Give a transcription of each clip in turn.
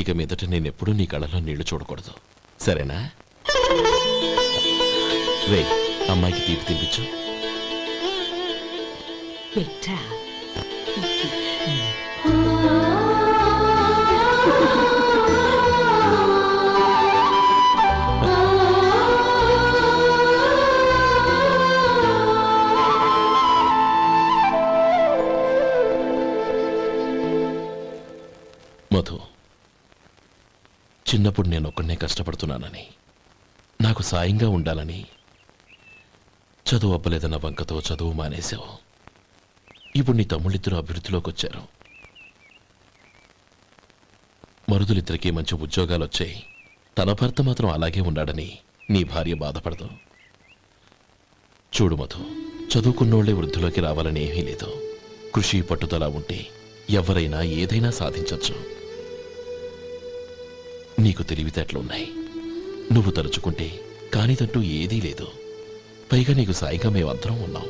ఇక మీదట నేనెప్పుడూ నీ కళ్ళలో నీళ్లు చూడకూడదు, సరేనా? రే, అమ్మాయికి తీపి తినిపించు. మధు, చిన్నప్పుడు నేను ఒక్కడనే కష్టపడుతున్నానని, నాకు సాయంగా ఉండాలని చదువు అవ్వలేదన్న వంకతో చదువు మానేశావు. ఇప్పుడు నీ తమ్ముళ్ళిద్దరూ అభివృద్ధిలోకి వచ్చారు. మరుదులిద్దరికీ మంచి ఉద్యోగాలు వచ్చాయి. తన భర్త మాత్రం అలాగే ఉన్నాడని నీ భార్య బాధపడదు. చూడు మధు, చదువుకున్నోళ్లే వృద్ధిలోకి రావాలని ఏమీ లేదు. కృషి పట్టుదల ఉంటే ఎవరైనా ఏదైనా సాధించవచ్చు. నీకు తెలివితేటలున్నాయి. నువ్వు తలుచుకుంటే కానిదంటూ ఏదీ లేదు. పైగా నీకు సాయిగా మేమందరం ఉన్నాం.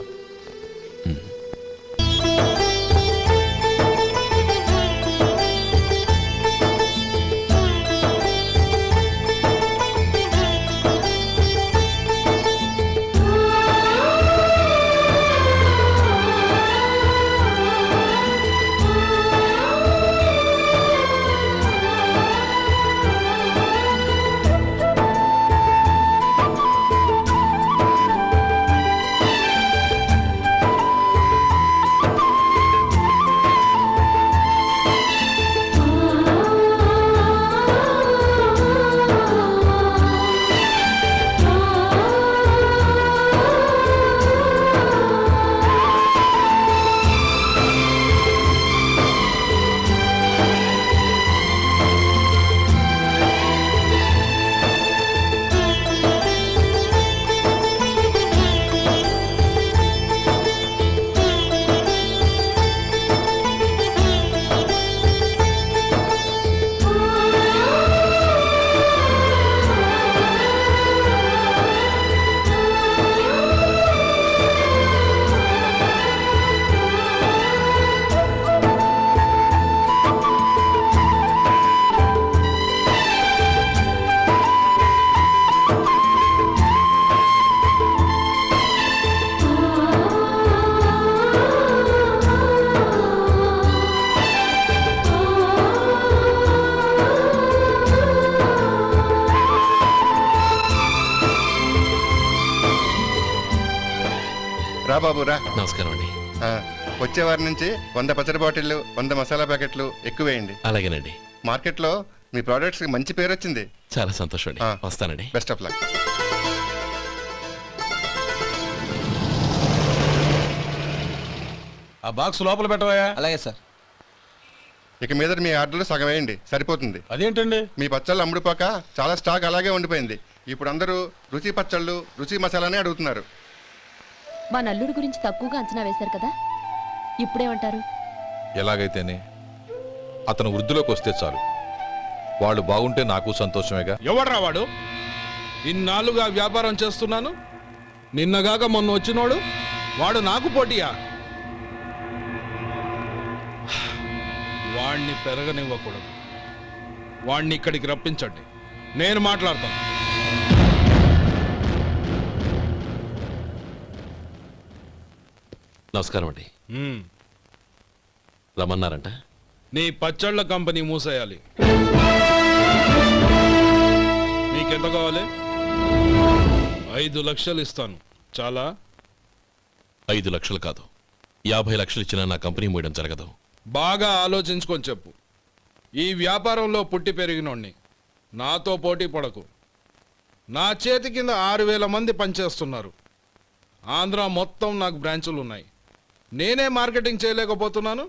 రా బాబు రా. నమస్కారం అండి. వచ్చే వారి నుంచి 100 పచ్చడి బాటిళ్లు, 100 మసాలా ప్యాకెట్లు ఎక్కువేయండి. అలాగేనండి. మార్కెట్లో మీ ప్రోడక్ట్స్ మంచి పేరు వచ్చింది. చాలా సంతోషం అండి. వస్తానండి. Best of luck. ఆ బాక్స్ లోపల పెట్టవా? అలాగే సార్. ఇక మీద మీ ఆర్డర్లు సగం వేయండి, సరిపోతుంది. అదేంటండి? మీ పచ్చళ్ళు అమ్ముడుపోక చాలా స్టాక్ అలాగే ఉండిపోయింది. ఇప్పుడు అందరూ రుచి పచ్చళ్ళు, రుచి మసాలానే అడుగుతున్నారు. మా నల్లుడి గురించి తక్కువగా అంచనా వేశారు కదా, ఇప్పుడేమంటారు? ఎలాగైతేనే అతను వృద్ధిలోకి వస్తే చాలు. వాళ్ళు బాగుంటే నాకు సంతోషమేగా. ఎవడ్రా వాడు? ఇన్నాళ్ళుగా వ్యాపారం చేస్తున్నాను, నిన్నగాక మొన్న వచ్చినోడు వాడు నాకు పోటీయా? వాణ్ణి పెరగనివ్వకూడదు. వాణ్ణి ఇక్కడికి రప్పించండి, నేను మాట్లాడతాను. నమస్కారం అండి. రమ్మన్నారంట? నీ పచ్చళ్ళ కంపెనీ మూసేయాలి. నీకెంత కావాలి? 5 లక్షలు ఇస్తాను. చాలా? 5 లక్షలు కాదు, 50 లక్షలు ఇచ్చినా నా కంపెనీ మూయడం జరగదు. బాగా ఆలోచించుకొని చెప్పు. ఈ వ్యాపారంలో పుట్టి పెరిగినోడ్ని, నాతో పోటీ పడకు. నా చేతి కింద 6000 మంది పనిచేస్తున్నారు. ఆంధ్ర మొత్తం నాకు బ్రాంచులు ఉన్నాయి. నేనే మార్కెటింగ్ చేయలేకపోతున్నాను.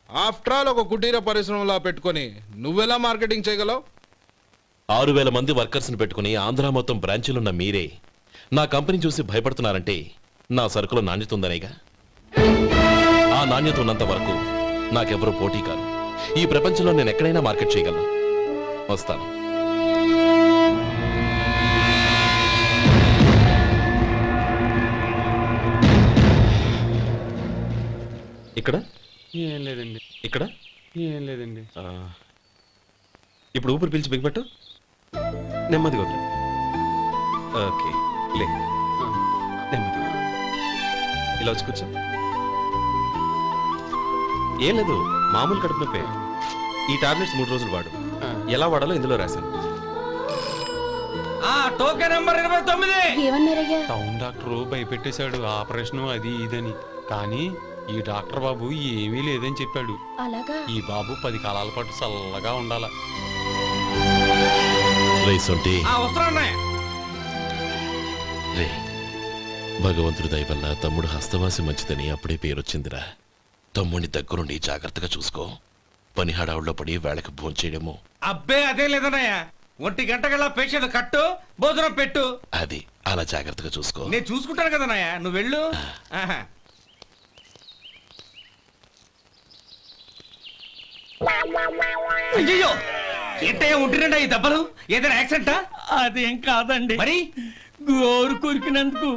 ఆఫ్టర్ ఆల్ ఒక కుటీర పరిశ్రమలా పెట్టుకొని నువ్వెలా మార్కెటింగ్ చేయగలవు? 6000 మంది వర్కర్స్ని పెట్టుకుని ఆంధ్ర మొత్తం బ్రాంచీలున్న మీరే నా కంపెనీ చూసి భయపడుతున్నారంటే నా సరుకులో నాణ్యత ఉందనేగా. ఆ నాణ్యత ఉన్నంత వరకు నాకెవరూ పోటీ కాదు. ఈ ప్రపంచంలో నేను ఎక్కడైనా మార్కెట్ చేయగలను. వస్తాను. ఇక్కడ ఏం లేదండి. ఇక్కడ ఏం లేదండి. ఇప్పుడు ఊపిరి పీల్చి బిగపట్టు. నెమ్మదిగా వదిలి. ఓకే, లే. నెమ్మదిగా ఇలా వచ్చి కూర్చో. ఏం లేదు, మామూలు కడుపు నొప్పే. ఈ టాబ్లెట్స్ 3 రోజులు వాడు. ఎలా వాడాలో ఇందులో రాశాను. Token number 29. ఏమన్నారయ్యా? టౌన్ డాక్టర్ భయపెట్టేశాడు, ఆపరేషన్ అది ఇదని. కానీ ఈ డాక్టర్ బాబు ఏమీ లేదని చెప్పాడు. అలాగా? ఈ బాబు 10 కాలాల పాటు చల్లగా ఉండాల. రే, భగవంతుడి దయ వల్ల తమ్ముడు హస్తవాసి మంచిదని అప్పుడే పేరొచ్చిందిరా. తమ్ముడిని దగ్గరుండి జాగ్రత్తగా చూసుకో. పని హడావుల్లో పడి వేళకి భోంచేయడము. అబ్బే అదే లేదన్నయ్య. 1 గంటకల్లా పేషెంట్ కట్టు, భోజనం పెట్టు. అది అలా జాగ్రత్తగా చూసుకో. నేను చూసుకుంటాను కదన్నయ్య, నువ్వు వెళ్ళు. అయ్యో, ఏంటయ్యా ఉంటున్నాడా ఈ దెబ్బలు? ఏదైనా యాక్సిడెంటా? అదేం కాదండి, మరి గోరు కొరికినందుకు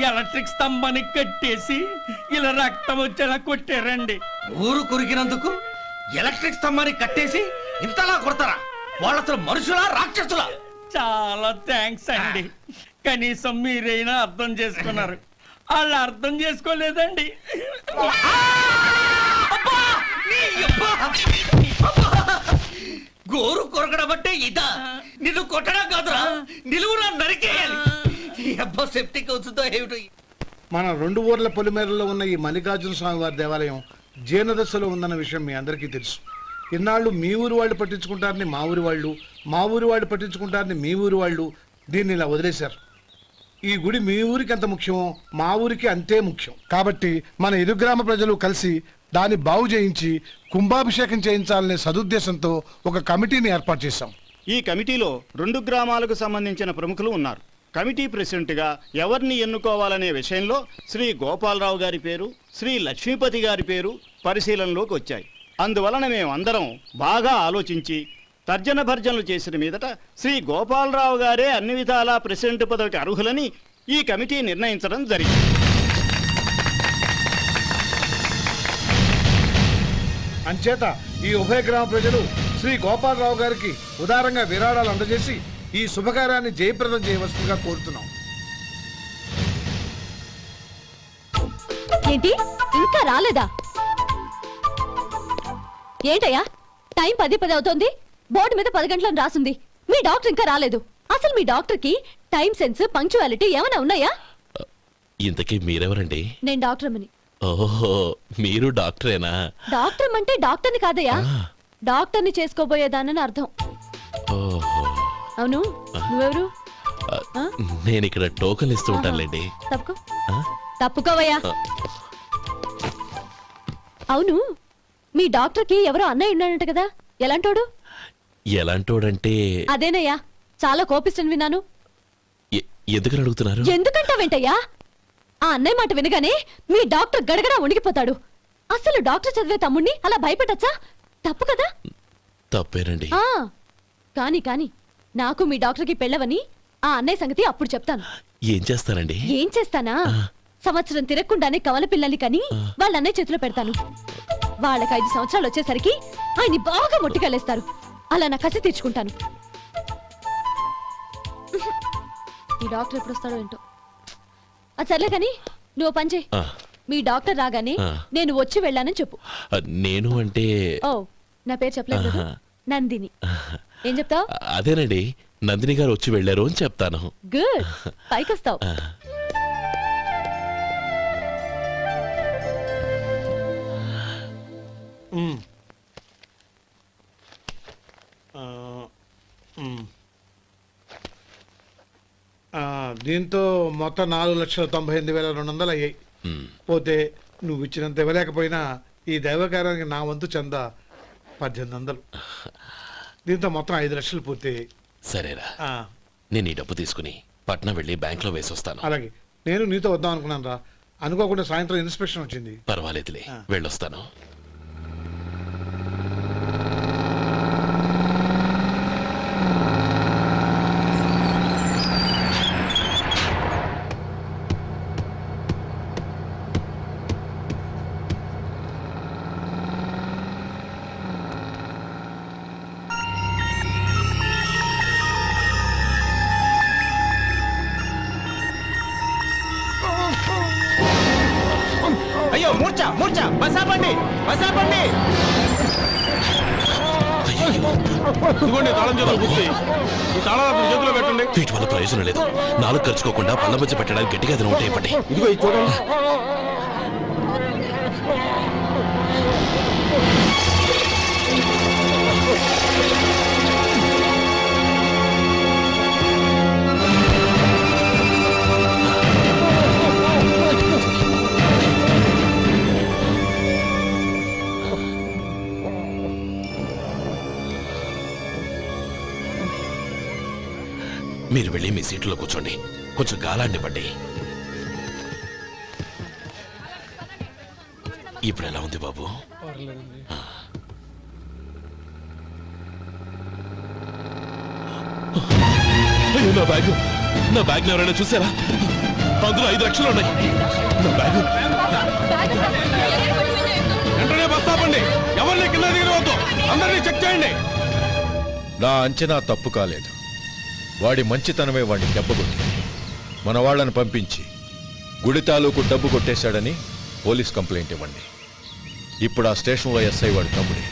ఎలక్ట్రిక్ స్తంభానికి కట్టేసి ఇలా రక్తం వచ్చేలా కొట్టారండి. ఊరు కురికినందుకు ఎలక్ట్రిక్ స్తంభాన్ని కట్టేసి ఇంతలా కొడతారా? వాళ్ళతో మనుషులా రాక్షసులా? చాలా థ్యాంక్స్ అండి, కనీసం మీరైనా అర్థం చేసుకున్నారు. వాళ్ళు అర్థం చేసుకోలేదండి. గోరు కొరకడం అంటే ఇదా? నిన్ను కొట్టడం కాదురా, నిలువురా నరికేయాలి. అబ్బా సెప్టిక్ అవుతుందో ఏమిటో. మన 2 ఊర్ల పొలిమేరలో ఉన్న ఈ మల్లికార్జున స్వామి వారి దేవాలయం జీర్ణదశలో ఉందన్న విషయం మీ అందరికీ తెలుసు. ఇన్నాళ్ళు మీ ఊరు వాళ్ళు పట్టించుకుంటారని మా ఊరి వాళ్ళు, మా ఊరి వాళ్ళు పట్టించుకుంటారని మీ ఊరి వాళ్ళు దీన్ని ఇలా వదిలేశారు. ఈ గుడి మీ ఊరికి ఎంత ముఖ్యమో మా ఊరికి అంతే ముఖ్యం. కాబట్టి మన ఇరు గ్రామ ప్రజలు కలిసి దాన్ని బాగు చేయించి కుంభాభిషేకం చేయించాలనే సదుద్దేశంతో ఒక కమిటీని ఏర్పాటు చేశాం. ఈ కమిటీలో 2 గ్రామాలకు సంబంధించిన ప్రముఖులు ఉన్నారు. కమిటీ ప్రెసిడెంట్గా ఎవరిని ఎన్నుకోవాలనే విషయంలో శ్రీ గోపాలరావు గారి పేరు, శ్రీ లక్ష్మీపతి గారి పేరు పరిశీలనలోకి వచ్చాయి. అందువలన మేమందరం బాగా ఆలోచించి తర్జన భర్జనలు చేసిన మీదట శ్రీ గోపాలరావు గారే అన్ని విధాలా ప్రెసిడెంట్ పదవికి అర్హులని ఈ కమిటీ నిర్ణయించడం జరిగింది. అంచేత ఈ ఉభయ గ్రామ ప్రజలు శ్రీ గోపాలరావు గారికి ఉదారంగా విరాళాలు అందజేసి ఈ శుభకార్యాన్ని జయప్రదం చేయవలసిందిగా కోరుతున్నాం. ఏంటి ఇంకా రాలేదా? ఏంటయ్యా, టైం 10 అవుతోంది. బోర్డు మీద 10 గంటలను రాసింది. మీ డాక్టర్ ఇంకా రాలేదు. అసలు మీ డాక్టర్ కి టైం సెన్స్, పంక్చువాలిటీ ఏమైనా ఉన్నాయా? ఇంతకీ మీరెవరండి? నేను డాక్టర్ అమ్మని. ఓహో, మీరు డాక్టరేనా? డాక్టర్ అంటే డాక్టర్ని కాదయ్యా, డాక్టర్ని చేసుకోబోయేదానని అర్థం. ఓహో, అవును, నువ్వెవరు? నేను ఇక్కడ టోకన్ ఇస్తూ ఉంటానులేండి. తప్పుకో. తప్పుకోవయ్యా. అవును, మీ డాక్టర్ కి ఎవరో అన్నయ్య ఉన్నాడంట కదా, ఎలాంటోడు? ఎలాంటోడంటే అదేనయ్యా, చాలా కోపిస్తని విన్నాను. ఎందుకని అడుగుతున్నారు? ఎందుకంటావేంటయ్యా? ఆ అన్నయ్య మాట వినగానే మీ డాక్టర్ గడగడా ఉణిగిపోతాడు. అసలు డాక్టర్ చదివే తమ్ముణ్ణి అలా భయపెట్టచ్చా? తప్పు కదా? తప్పేనండి. కాని కాని నాకు మీ డాక్టర్ కి పెళ్ళవని ఆ అన్నయ్య సంగతి అప్పుడు చెప్తాను. ఏం చేస్తానండి? ఏం చేస్తానా? సంవత్సరం తిరగకుండానే కవల పిల్లల్ని కని వాళ్ళ అన్నయ్య చేతిలో పెడతాను. వాళ్ళకి 5 సంవత్సరాలు వచ్చేసరికి ఆయన్ని బాగా మొట్టికెళ్ళేస్తారు. అలా నా కసి తీర్చుకుంటాను. ఈ డాక్టర్ ఎప్పుడు వస్తాడో ఏంటో. అది సర్లే కాని నువ్వు పని చేయి. మీ డాక్టర్ రాగానే నేను వచ్చి వెళ్ళానని చెప్పు. నేను అంటే ఓ, నా పేరు చెప్పలేదు కదా, నందిని. ఏం చెప్తావు? అదేనండి, నందిని గారు వచ్చి వెళ్ళారు అని చెప్తాను. గుడ్, పైకొస్తావు. దీంతో మొత్తం 4,98,200 అయ్యాయి. పోతే నువ్వు ఇచ్చినంత ఇవ్వలేకపోయినా ఈ దైవకార్యానికి నా వంతు చంద 1800. దీంతో మొత్తం 5 లక్షలు పూర్తయ్యాయి. సరేరా, నేను ఈ డబ్బు తీసుకుని పట్నం వెళ్ళి బ్యాంక్ లో వేసొస్తాను. అలాగే, నేను నీతో వద్దాం అనుకున్నాను రా, అనుకోకుండా సాయంత్రం ఇన్స్పెక్షన్ వచ్చింది. పర్వాలేదులే, వెళ్ళొస్తాను. మూర్చ మూర్చ బసాపండి బసాపండి. ఇదిగోండి తాళం చేతులు గుర్తి. ఈ తాళాలు చేతిలో పెట్టండి. వీటి వల్ల ప్రయోజనం లేదు. నాలుగు ఖర్చుకోకుండా పళ్ళ మధ్య పెట్టడానికి గట్టిగా ఏదైనా ఉంటే ఇవ్వండి. ఇదిగో ఇది చూడండి. మీరు వెళ్ళి మీ సీట్లో కూర్చోండి. కొంచెం గాలాండివ్వండి. ఇప్పుడు ఎలా ఉంది బాబు? అయ్యో, నా బ్యాగ్ ఎవరైనా చూసారా? అందులో 5 లక్షలు ఉన్నాయి. నా బ్యాగ్ వెంటనే బస్తాపండి. ఎవరిని కింద దిగవద్దు. అందరినీ చెక్ చేయండి. నా అంచనా తప్పు కాలేదు. వాడి మంచితనమే వాడిని దెబ్బకొట్టింది. మన వాళ్ళని పంపించి గుడి తాలూకు డబ్బు కొట్టేశాడని పోలీస్ కంప్లైంట్ ఇవ్వండి. ఇప్పుడు ఆ స్టేషన్లో ఎస్ఐ వాడి తమ్ముడే.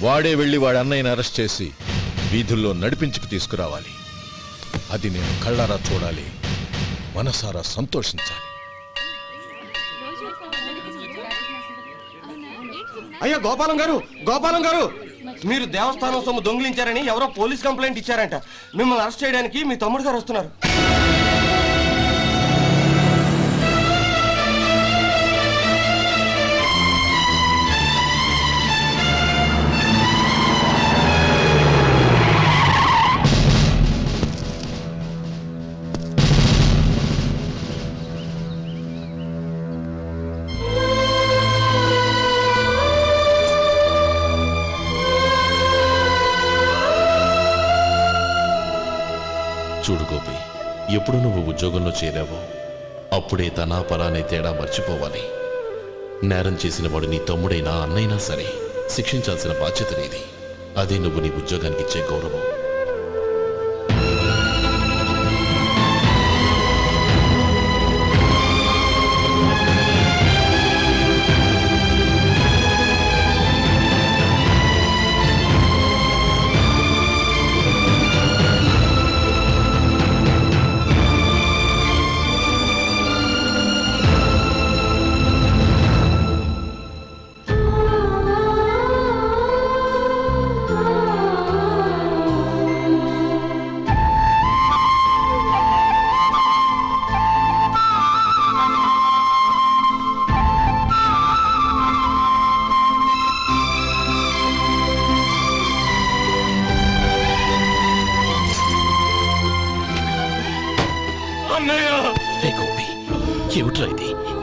వాడే వెళ్ళి వాడి అన్నయ్యని అరెస్ట్ చేసి వీధుల్లో నడిపించుకు తీసుకురావాలి. అది నేను కళ్ళారా చూడాలి, మనసారా సంతోషించాలి. అయ్యో గోపాలం గారు, గోపాలం గారు, మీరు దేవస్థానం సొమ్ము దొంగిలించారని ఎవరో పోలీస్ కంప్లైంట్ ఇచ్చారంట. మిమ్మల్ని అరెస్ట్ చేయడానికి మీ తమ్ముడు గారు వస్తున్నారు. చూడు గోపి, ఎప్పుడు నువ్వు ఉద్యోగంలో చేరావో అప్పుడే తన పరానే తేడా మర్చిపోవాలి. నేరం చేసిన వాడు నీ తమ్ముడైనా అన్నైనా సరే శిక్షించాల్సిన బాధ్యత నీది. అదే నువ్వు నీ ఉద్యోగానికి ఇచ్చే గౌరవం.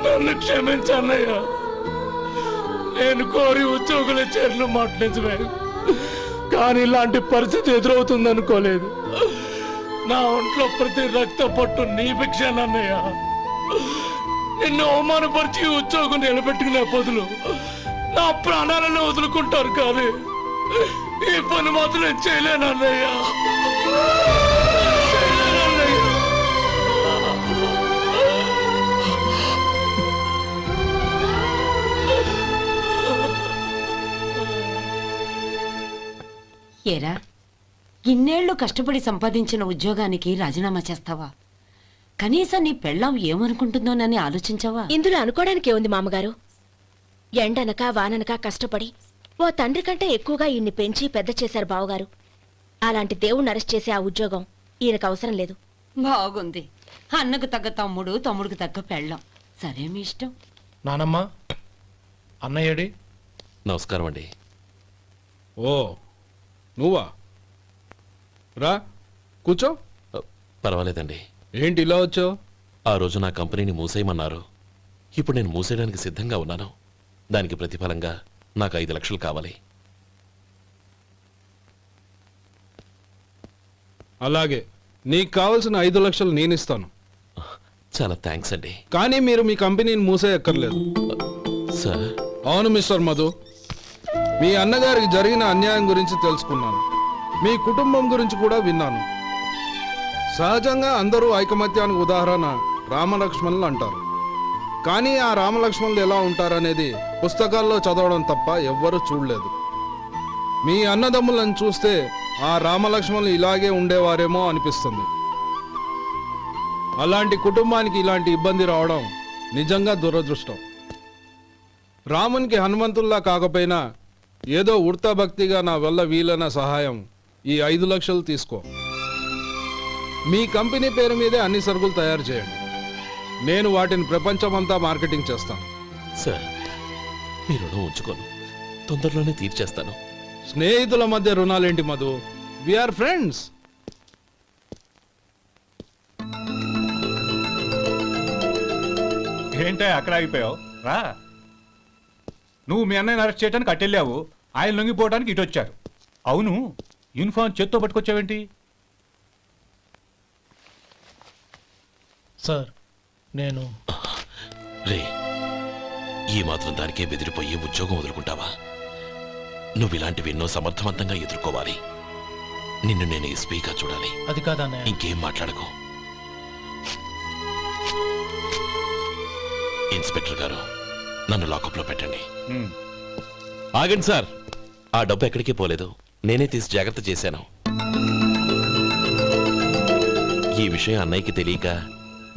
నన్ను క్షమించన్నయ్య. నేను కోరి ఉద్యోగుల చేరిన మాట నిజమే, కానీ ఇలాంటి పరిస్థితి ఎదురవుతుంది అనుకోలేదు. నా ఒంట్లో ప్రతి రక్త పట్టు నీ భిక్షనన్నయ్య. నిన్ను అవమానపరిచి ఉద్యోగం నిలబెట్టుకునే బదులు నా ప్రాణాలను వదులుకుంటారు, కానీ ఈ పని మాత్రం నేను చేయలేనన్నయ్య. ఏరా, ఇన్నేళ్లు కష్టపడి సంపాదించిన ఉద్యోగానికి రాజీనామా చేస్తావా? కనీసం నీ పెళ్ళాం ఏమనుకుంటుందోనని ఆలోచించావా? ఇందులో అనుకోవడానికి ఏముంది మామగారు? ఎండనక వాననక కష్టపడి ఓ తండ్రి కంటే ఎక్కువగా ఈయన్ని పెంచి పెద్ద చేశారు బావగారు. అలాంటి దేవుణ్ణి అరెస్ట్ చేసే ఆ ఉద్యోగం ఈయనకు అవసరం లేదు. బాగుంది. అన్నకు తగ్గ తమ్ముడు, తమ్ముడికి తగ్గ పెళ్ళాం. సరే, మీ ఇష్టం. నానమ్మ, అన్నయ్యడి. నమస్కారం అండి. ఓ నువ్వా? రా కూర్చో. పర్వాలేదండి. ఏంటి ఇలా వచ్చావు? ఆ రోజు నా కంపెనీని మూసేయమన్నారు. ఇప్పుడు నేను మూసేయడానికి సిద్ధంగా ఉన్నాను. దానికి ప్రతిఫలంగా నాకు 5 లక్షలు కావాలి. అలాగే, నీకు కావలసిన 5 లక్షలు నేను ఇస్తాను. చాలా థ్యాంక్స్ అండి. కానీ మీరు మీ కంపెనీని మూసేయక్కర్లేదు. సార్? అవును మిస్టర్ మధు, మీ అన్నగారికి జరిగిన అన్యాయం గురించి తెలుసుకున్నాను. మీ కుటుంబం గురించి కూడా విన్నాను. సహజంగా అందరూ ఐకమత్యానికి ఉదాహరణ రామలక్ష్మణులు అంటారు. కానీ ఆ రామలక్ష్మణులు ఎలా ఉంటారనేది పుస్తకాల్లో చదవడం తప్ప ఎవ్వరూ చూడలేదు. మీ అన్నదమ్ములను చూస్తే ఆ రామలక్ష్మణులు ఇలాగే ఉండేవారేమో అనిపిస్తుంది. అలాంటి కుటుంబానికి ఇలాంటి ఇబ్బంది రావడం నిజంగా దురదృష్టం. రామునికి హనుమంతుల్లా కాకపోయినా ఏదో ఉడతాభక్తిగా నా వల్ల వీలైన సహాయం ఈ 5 లక్షలు తీసుకో. మీ కంపెనీ పేరు మీదే అన్ని సరుకులు తయారు చేయండి. నేను వాటిని ప్రపంచమంతా మార్కెటింగ్ చేస్తాను. సార్, మీ రుణం ఉంచుకోను, తొందరలోనే తీర్చేస్తాను. స్నేహితుల మధ్య రుణాలేంటి మధు? We are friends. ఏంటే అక్కడ ఆగిపోయావు? రా. నువ్వు మీ అన్నయ్యని అరెస్ట్ చేయడానికి అట్టెళ్ళావు, ఆయన లొంగిపోవడానికి ఇటు వచ్చారు. అవును, యూనిఫామ్ చేత్తో పట్టుకొచ్చావేంటి? సార్, నేను రే, ఈ మాత్రం దానికే బెదిరిపోయి ఉద్యోగం వదులుకుంటావా? నువ్వు ఇలాంటివి ఎన్నో సమర్థవంతంగా ఎదుర్కోవాలి. నిన్ను నేను ఎస్పీగా చూడాలి. అది కాదన్నయ్య. ఇంకేం మాట్లాడకు. ఇన్స్పెక్టర్ గారు, నన్ను లాకప్లో పెట్టండి. ఆగండి సార్, ఆ డబ్బు ఎక్కడికి పోలేదు, నేనే తీసి జాగ్రత్త చేశాను. ఈ విషయం అన్నయ్యకి తెలియక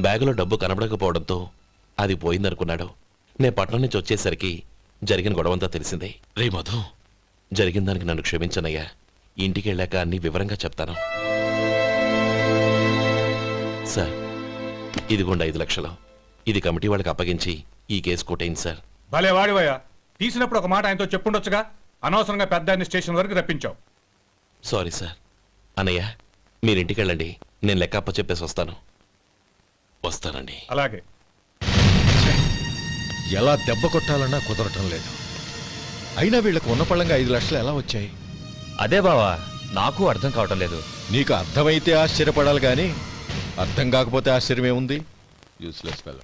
బ్యాగులో డబ్బు కనబడకపోవడంతో అది పోయిందనుకున్నాడు. నేను పట్నం నుంచి వచ్చేసరికి జరిగిన గొడవంతా తెలిసిందే. రే మధు, జరిగిన దానికి నన్ను క్షమించనయ్యా. ఇంటికి వెళ్ళాక అన్ని వివరంగా చెప్తాను. సార్, ఇదిగోండి 5 లక్షలు. ఇది కమిటీ వాళ్ళకి అప్పగించి ఈ కేసు కొట్టేయండి సార్. భలే వాడివయ్యా, తీసినప్పుడు ఒక మాట ఆయనతో చెప్పుండొచ్చుగా. అనవసరంగా పెద్ద ఆయన స్టేషన్ వరకు రప్పించావు. Sorry sir. అన్నయ్య, మీరింటికి వెళ్ళండి, నేను లెక్క అప్ప చెప్పేసి వస్తానండి. అలాగే. ఎలా దెబ్బ కొట్టాలన్నా కుదరటం లేదు. అయినా వీళ్ళకు ఉన్న పళ్ళంగా 5 లక్షలు ఎలా వచ్చాయి? అదే బావా, నాకు అర్థం కావటం లేదు. నీకు అర్థమైతే ఆశ్చర్యపడాలి కానీ అర్థం కాకపోతే ఆశ్చర్యమేముంది? Useless fellow.